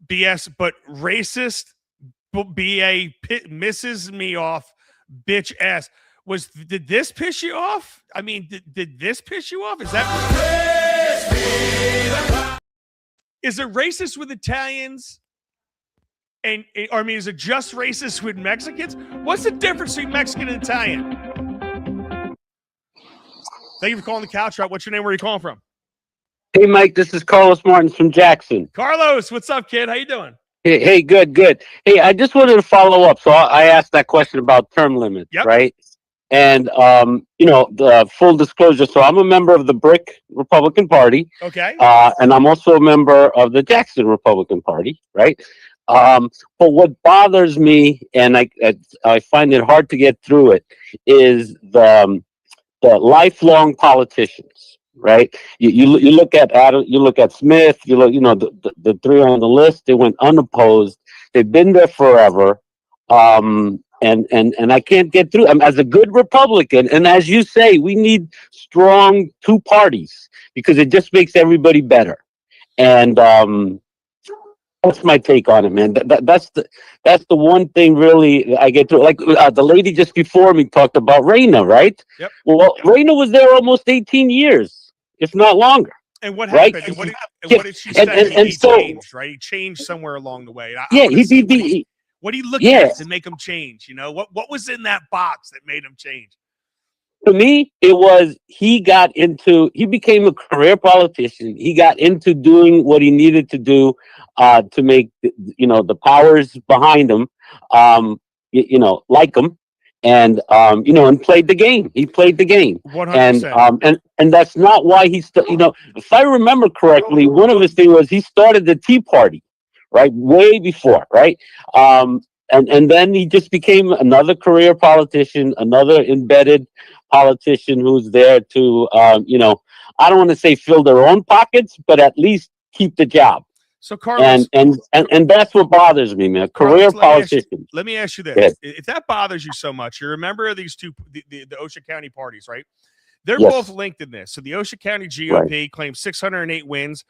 BS, but racist BA misses me off, bitch ass. Did this piss you off? I mean, did this piss you off? Is it racist with Italians? Or I mean, is it just racist with Mexicans? What's the difference between Mexican and Italian? Thank you for calling the Couch Drop. What's your name? Where are you calling from? Hey, Mike, this is Carlos Martins from Jackson. Carlos, what's up, kid? How you doing? Hey, good. Hey, I just wanted to follow up. So I asked that question about term limits, right? And, the full disclosure. So I'm a member of the Brick Republican Party. Okay. And I'm also a member of the Jackson Republican Party, right? But what bothers me, and I find it hard to get through it, is the lifelong politicians, right? You look at Adam, you look at Smith, the three on the list. They went unopposed. They've been there forever. And I can't get through. As a good Republican, and as you say, we need strong two parties because it just makes everybody better. And that's my take on it, man. That's the one thing really I get through. Like the lady just before me talked about Reina, right? Yep. Well, Reina was there almost 18 years, if not longer. And what happened? And what did she say? He changed, right? He changed somewhere along the way. What do you look at to make him change? You know, what was in that box that made him change? To me, it was he became a career politician. He got into doing what he needed to do to make the powers behind him like him, and and played the game. He played the game. 100%. And that's not why he's if I remember correctly, one of his things was he started the Tea Party. Right, way before, right, and then he just became another career politician, another embedded politician who's there to, I don't want to say fill their own pockets, but at least keep the job. So, Carlos, and that's what bothers me, man. Career politician. Let me ask you this: if that bothers you so much, you remember these two, the Ocean County parties, right? They're both linked in this. So the Ocean County GOP claims 608 wins.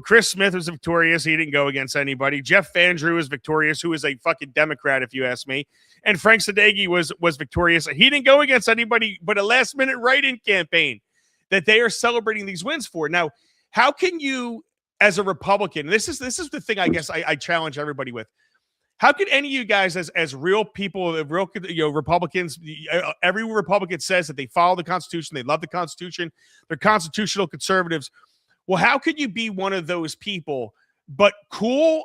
Chris Smith was victorious. He didn't go against anybody. Jeff Vandrew was victorious, who is a fucking Democrat, if you ask me. And Frank Sadeghi was victorious. He didn't go against anybody but a last-minute write-in campaign that they are celebrating these wins for. Now, how can you, as a Republican, this is the thing I guess I challenge everybody with. How could any of you guys, as real people, real Republicans, every Republican says that they follow the Constitution, they love the Constitution, they're constitutional conservatives. Well, how could you be one of those people, but cool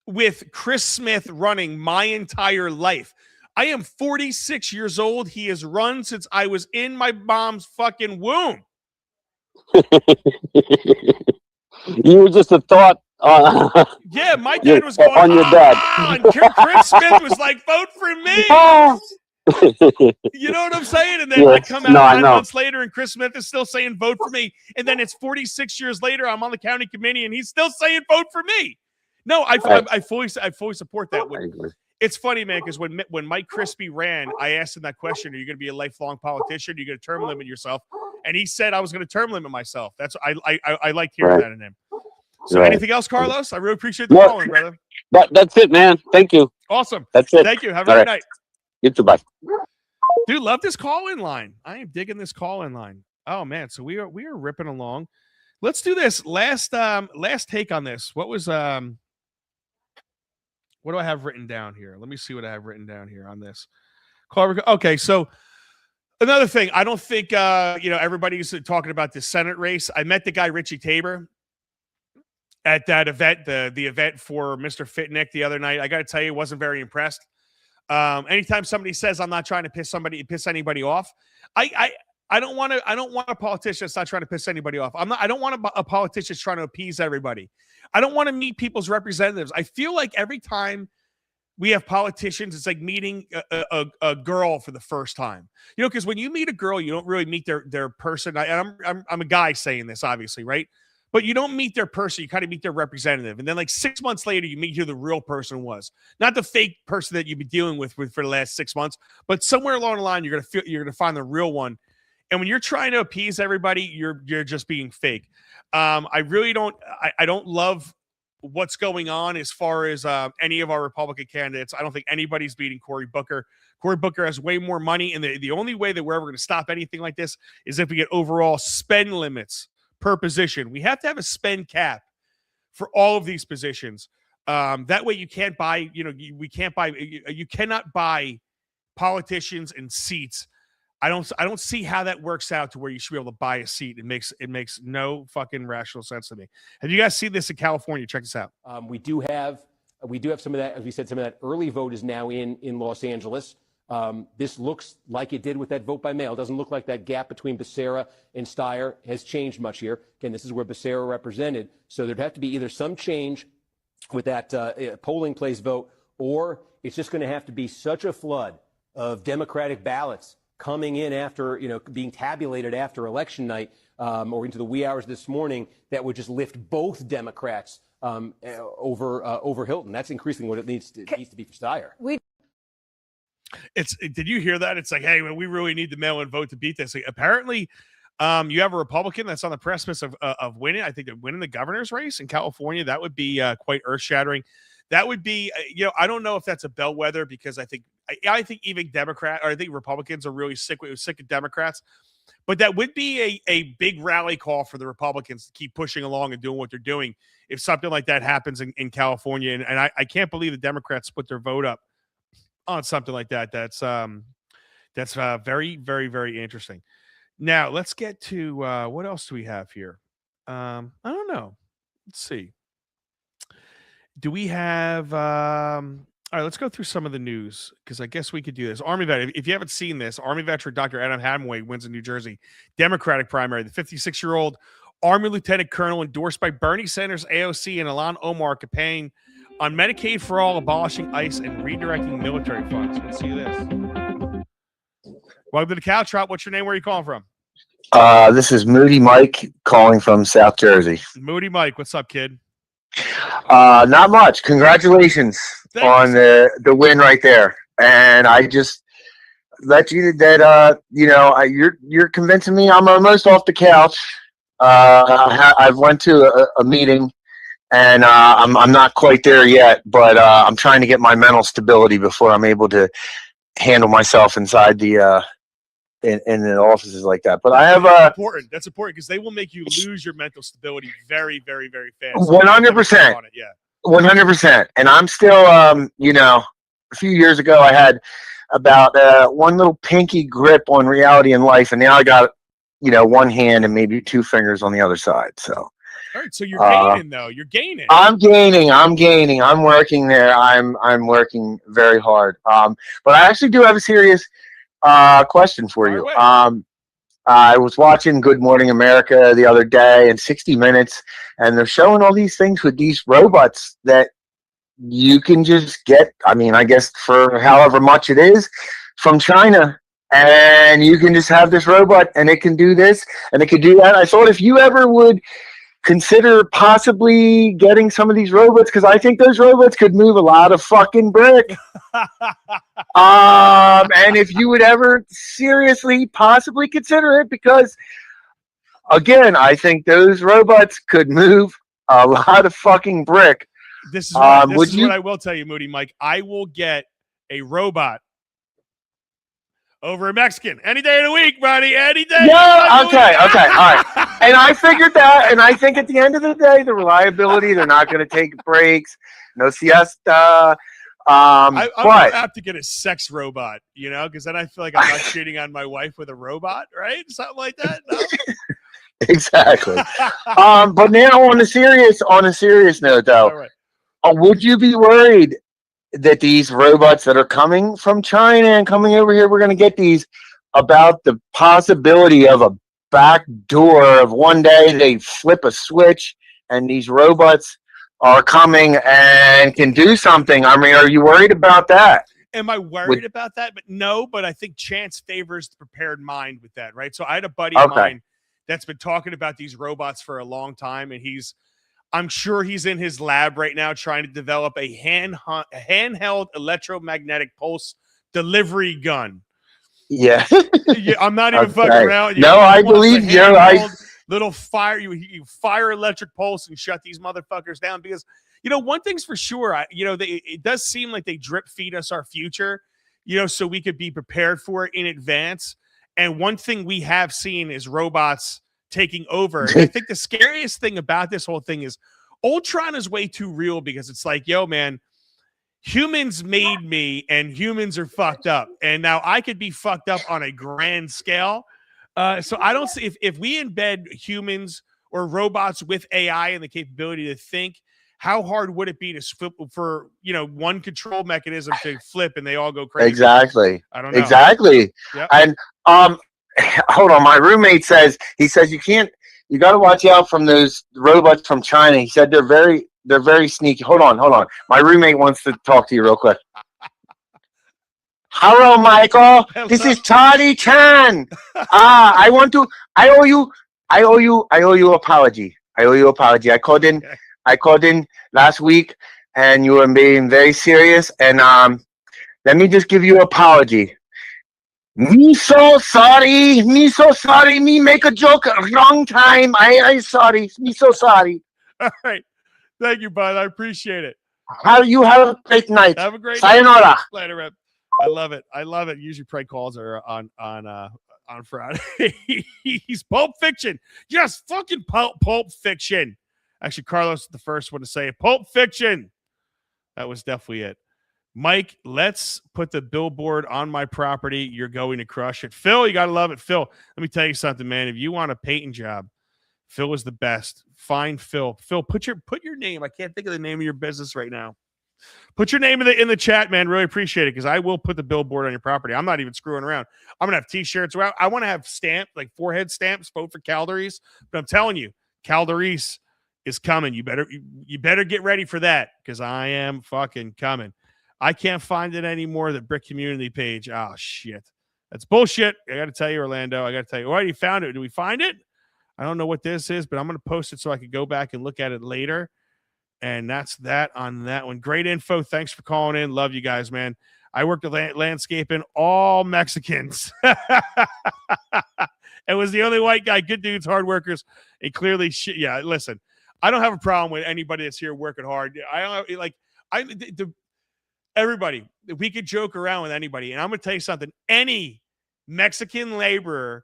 with Chris Smith running my entire life? I am 46 years old. He has run since I was in my mom's fucking womb. You were just a thought. Yeah, my dad was going on your dad. And Chris Smith was like, vote for me. You know what I'm saying? And then I come out 9 months later and Chris Smith is still saying vote for me. And then it's 46 years later, I'm on the county committee and he's still saying vote for me. No, I fully support that. It's funny, man, because when Mike Crispy ran, I asked him that question: are you going to be a lifelong politician? Are you going to term limit yourself? And he said I was going to term limit myself. That's I like hearing that in him. So anything else, Carlos? I really appreciate the call in, brother. That's it, man. Thank you. Awesome. That's it. Thank you. Have a good night. You too. Bye. Dude, love this call-in line. I am digging this call-in line. Oh man, so we are ripping along. Let's do this. Last take on this. What was what do I have written down here? Let me see what I have written down here on this. Okay, so another thing, I don't think everybody's talking about the Senate race. I met the guy Richie Tabor at that event, the event for Mr. Fitnick the other night. I got to tell you, wasn't very impressed. Anytime somebody says I'm not trying to piss anybody off, I don't want a politician that's not trying to piss anybody off. I don't want a politician that's trying to appease everybody. I don't want to meet people's representatives. I feel like every time we have politicians, it's like meeting a girl for the first time. Because when you meet a girl, you don't really meet their person. I'm a guy saying this, obviously, right? But you don't meet their person. You kind of meet their representative. And then like 6 months later, you meet who the real person was. Not the fake person that you've been dealing with for the last 6 months, but somewhere along the line, you're gonna find the real one. And when you're trying to appease everybody, you're just being fake. I really don't love what's going on as far as any of our Republican candidates. I don't think anybody's beating Cory Booker. Cory Booker has way more money. And the only way that we're ever going to stop anything like this is if we get overall spend limits per position. We have to have a spend cap for all of these positions. That way you can't buy, you cannot buy politicians and seats. I don't see how that works out to where you should be able to buy a seat. It makes no fucking rational sense to me. Have you guys seen this in California? Check this out. We do have some of that. As we said, some of that early vote is now in Los Angeles. This looks like it did with that vote by mail. It doesn't look like that gap between Becerra and Steyer has changed much here. Again, this is where Becerra represented. So there'd have to be either some change with that polling place vote, or it's just going to have to be such a flood of Democratic ballots coming in after, being tabulated after election night or into the wee hours this morning that would just lift both Democrats over Hilton. That's increasingly what it needs to be for Steyer. Did you hear that? It's like, hey, we really need the mail-in vote to beat this. Like, apparently, you have a Republican that's on the precipice of winning. I think they're winning the governor's race in California. That would be quite earth-shattering. That would be, I don't know if that's a bellwether, because I think even I think Republicans are really sick of Democrats. But that would be a big rally call for the Republicans to keep pushing along and doing what they're doing if something like that happens in California. And I can't believe the Democrats split their vote up on something like that. That's very, very, very interesting. Now, let's get to what else do we have here? I don't know. Let's see. Do we have all right, let's go through some of the news, because I guess we could do this. Army vet, if you haven't seen this, Army veteran Dr. Adam Hamway wins in New Jersey Democratic primary. The 56-year-old Army Lieutenant Colonel, endorsed by Bernie Sanders, AOC, and Ilhan Omar, campaign on Medicaid for all, abolishing ICE, and redirecting military funds. Let's see this. Welcome to the Cow Trot. What's your name? Where are you calling from? This is Moody Mike calling from South Jersey. Moody Mike, what's up, kid? Not much. Congratulations on the win right there. And I just let you that you're convincing me I'm almost off the couch. I've went to a meeting, and I'm not quite there yet, but I'm trying to get my mental stability before I'm able to handle myself inside the in the offices like that. But I have that's important because they will make you lose your mental stability very, very, very fast. 100%. Yeah. 100%. And I'm still, a few years ago I had about one little pinky grip on reality in life, and now I got, one hand and maybe two fingers on the other side. So. All right, so you're gaining though. You're gaining. I'm gaining. I'm working there. I'm working very hard. But I actually do have a serious question for you. I was watching Good Morning America the other day and 60 Minutes, and they're showing all these things with these robots that you can just get, I guess for however much it is, from China. And you can just have this robot, and it can do this, and it can do that. I thought if you ever would consider possibly getting some of these robots? Because I think those robots could move a lot of fucking brick. And if you would ever seriously possibly consider it, because again, I think those robots could move a lot of fucking brick. This is what I will tell you, Moody Mike. I will get a robot over a Mexican any day of the week, buddy. Any day. Yeah, okay, all right. And I figured that, and I think at the end of the day, the reliability, they're not going to take breaks, no siesta. I'm gonna have to get a sex robot, because then I feel like I'm not cheating on my wife with a robot, right? Something like that. No? Exactly. But now on a serious note, though, All right. Would you be worried that these robots that are coming from China and coming over here, we're going to get these, about the possibility of a back door of one day they flip a switch and these robots are coming and can do something? I mean, are you worried about that? Am I worried about that? But no, but I think chance favors the prepared mind with that, right? So I had a buddy of mine that's been talking about these robots for a long time, and I'm sure he's in his lab right now trying to develop a handheld electromagnetic pulse delivery gun. Yeah. I'm not even fucking around. No, I believe you. Little fire, you fire electric pulse and shut these motherfuckers down, because one thing's for sure, it does seem like they drip feed us our future, so we could be prepared for it in advance. And one thing we have seen is robots taking over. And I think the scariest thing about this whole thing is Ultron is way too real, because it's like, yo, man, humans made me and humans are fucked up. And now I could be fucked up on a grand scale. So I don't see if we embed humans or robots with AI and the capability to think, how hard would it be to flip for, one control mechanism to flip and they all go crazy? Exactly. I don't know. Exactly. Yep. And hold on, my roommate says you got to watch out from those robots from China. He said they're very sneaky. Hold on. My roommate wants to talk to you real quick. Hello, Michael. Hello. This is Charlie Chan. I owe you apology. I called in last week and you were being very serious, and let me just give you an apology. Me so sorry. Me make a joke wrong time. I sorry. Me so sorry. All right. Thank you, bud. I appreciate it. You have a great night. Have a great Sayonara. night. Later, Rep. I love it. Usually prank calls are on Friday. He's Pulp Fiction. Yes, fucking Pulp Fiction. Actually, Carlos is the first one to say it. Pulp Fiction. That was definitely it. Mike, let's put the billboard on my property. You're going to crush it. Phil, you got to love it. Phil, let me tell you something, man. If you want a painting job, Phil is the best. Find Phil. Phil, put your name. I can't think of the name of your business right now. Put your name in the chat, man. Really appreciate it, because I will put the billboard on your property. I'm not even screwing around. I'm going to have T-shirts. I want to have stamp, like forehead stamps, vote for Calderese. But I'm telling you, Calderese is coming. You better get ready for that, because I am fucking coming. I can't find it anymore. The Brick Community page. Oh, shit. That's bullshit. I got to tell you, Orlando. I got to tell you. Oh, you found it. Did we find it? I don't know what this is, but I'm going to post it so I could go back and look at it later. And that's that on that one. Great info. Thanks for calling in. Love you guys, man. I worked at landscaping, all Mexicans. It was the only white guy. Good dudes, hard workers. And clearly, yeah, listen, I don't have a problem with anybody that's here working hard. Everybody, we could joke around with anybody. And I'm going to tell you something. Any Mexican laborer,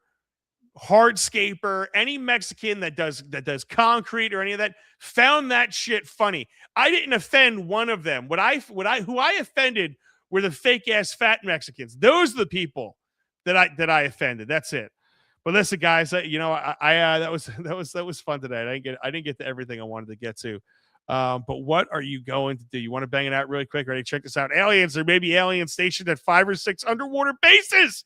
hardscaper, any Mexican that does concrete or any of that, found that shit funny. I didn't offend one of them. Who I offended were the fake ass fat Mexicans. Those are the people that I offended. That's it. But listen, guys, that was fun today. I didn't get to everything I wanted to get to. But what are you going to do? You want to bang it out really quick? Ready? Check this out. Aliens. There may be aliens stationed at 5 or 6 underwater bases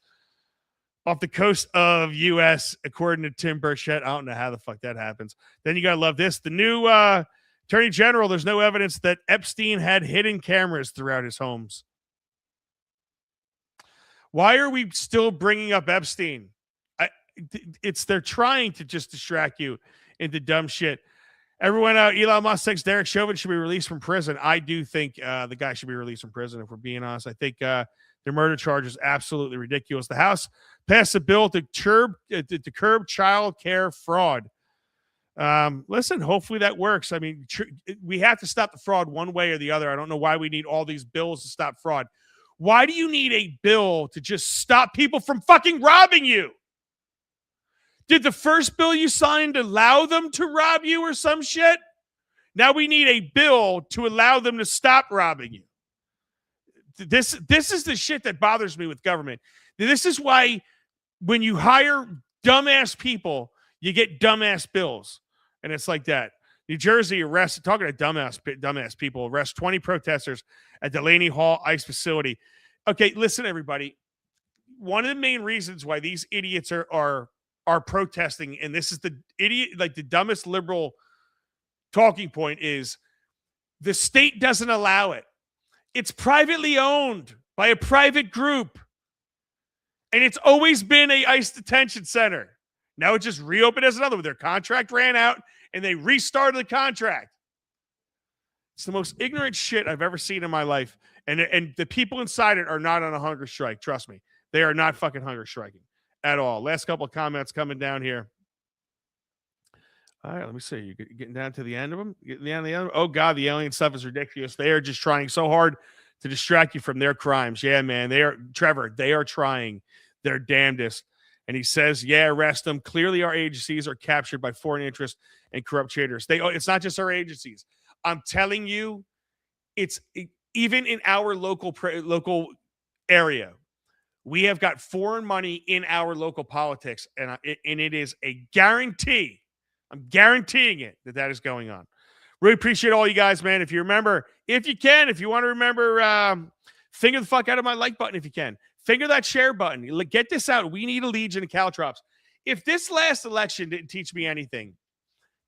off the coast of U.S., according to Tim Burchett. I don't know how the fuck that happens. Then you got to love this. The new Attorney General, there's no evidence that Epstein had hidden cameras throughout his homes. Why are we still bringing up Epstein? They're trying to just distract you into dumb shit. Everyone, Elon Musk thinks Derek Chauvin should be released from prison. I do think the guy should be released from prison, if we're being honest. I think their murder charge is absolutely ridiculous. The House passed a bill to curb child care fraud. Listen, hopefully that works. I mean, we have to stop the fraud one way or the other. I don't know why we need all these bills to stop fraud. Why do you need a bill to just stop people from fucking robbing you? Did the first bill you signed allow them to rob you or some shit? Now we need a bill to allow them to stop robbing you. This is the shit that bothers me with government. This is why when you hire dumbass people, you get dumbass bills. And it's like that. New Jersey arrested, talking to dumbass people, arrest 20 protesters at Delaney Hall ICE facility. Okay, listen, everybody. One of the main reasons why these idiots are protesting, and this is the dumbest liberal talking point, is the state doesn't allow it. It's privately owned by a private group. And it's always been a ICE detention center. Now it just reopened as another one. Their contract ran out and they restarted the contract. It's the most ignorant shit I've ever seen in my life. And the people inside it are not on a hunger strike. Trust me. They are not fucking hunger striking at all. Last couple of comments coming down here. All right, let me see. You're getting down to the end of them? Getting down to the end? Oh, God, the alien stuff is ridiculous. They are just trying so hard to distract you from their crimes. Yeah, man. Trevor, they are trying their damnedest. And he says, yeah, arrest them. Clearly, our agencies are captured by foreign interests and corrupt traders. It's not just our agencies. I'm telling you, it's even in our local area. We have got foreign money in our local politics, and it is a guarantee. I'm guaranteeing it that is going on. Really appreciate all you guys, man. If you remember, if you want to remember, finger the fuck out of my like button if you can. Finger that share button. Get this out. We need a legion of caltrops. If this last election didn't teach me anything,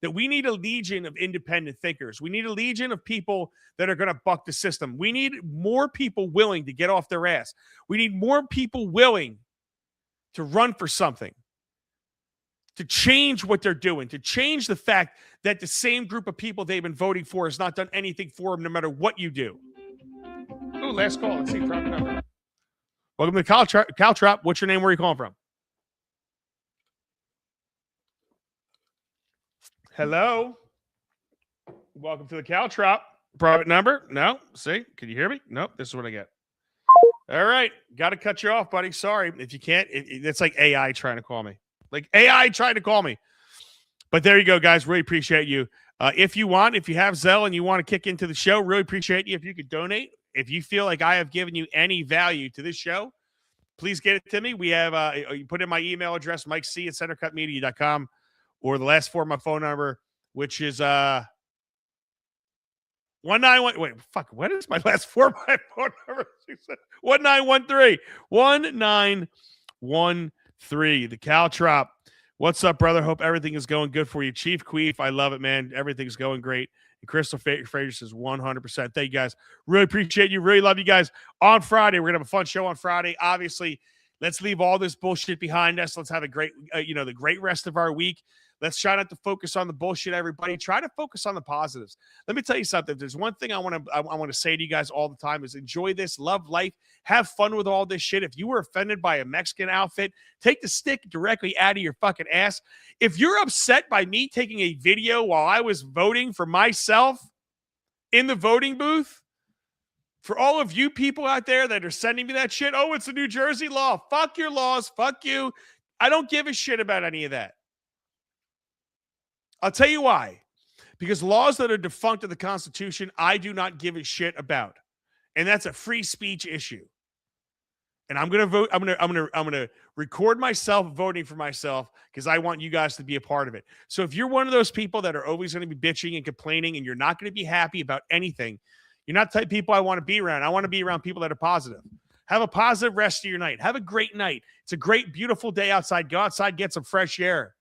that we need a legion of independent thinkers. We need a legion of people that are going to buck the system. We need more people willing to get off their ass. We need more people willing to run for something, to change what they're doing, to change the fact that the same group of people they've been voting for has not done anything for them no matter what you do. Ooh, last call. Let's see. Drop the number. Welcome to Caltrop. What's your name? Where are you calling from? Hello. Welcome to the Caltrop. Private number? No. See? Can you hear me? Nope. This is what I get. All right. Got to cut you off, buddy. Sorry. If you can't, it's like AI trying to call me. Like AI trying to call me. But there you go, guys. Really appreciate you. If you have Zelle and you want to kick into the show, really appreciate you if you could donate. If you feel like I have given you any value to this show, please get it to me. We have you put in my email address, mikec@centercutmedia.com, or the last four of my phone number, which is 191. Wait, fuck. What is my last four of my phone number? 1913. The Caltrop. What's up, brother? Hope everything is going good for you. Chief Queef, I love it, man. Everything's going great. And Crystal Fraser says 100%. Thank you, guys. Really appreciate you. Really love you guys. On Friday, we're going to have a fun show on Friday. Obviously, let's leave all this bullshit behind us. Let's have a great, the great rest of our week. Let's try not to focus on the bullshit, everybody. Try to focus on the positives. Let me tell you something. There's one thing I want to say to you guys all the time is enjoy this, love life, have fun with all this shit. If you were offended by a Mexican outfit, take the stick directly out of your fucking ass. If you're upset by me taking a video while I was voting for myself in the voting booth, for all of you people out there that are sending me that shit, oh, it's a New Jersey law. Fuck your laws. Fuck you. I don't give a shit about any of that. I'll tell you why. Because laws that are defunct of the Constitution, I do not give a shit about. And that's a free speech issue. And I'm going to vote. I'm going to record myself voting for myself because I want you guys to be a part of it. So if you're one of those people that are always going to be bitching and complaining and you're not going to be happy about anything, you're not the type of people I want to be around. I want to be around people that are positive. Have a positive rest of your night. Have a great night. It's a great, beautiful day outside. Go outside, get some fresh air.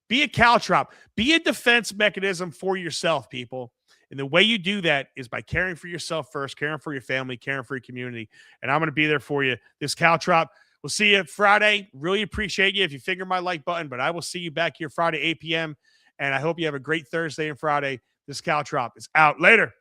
Be a caltrop. Be a defense mechanism for yourself, people. And the way you do that is by caring for yourself first, caring for your family, caring for your community. And I'm going to be there for you. This caltrop. We'll see you Friday. Really appreciate you if you finger my like button, but I will see you back here Friday, 8 p.m. And I hope you have a great Thursday and Friday. This Caltrop is out. Later.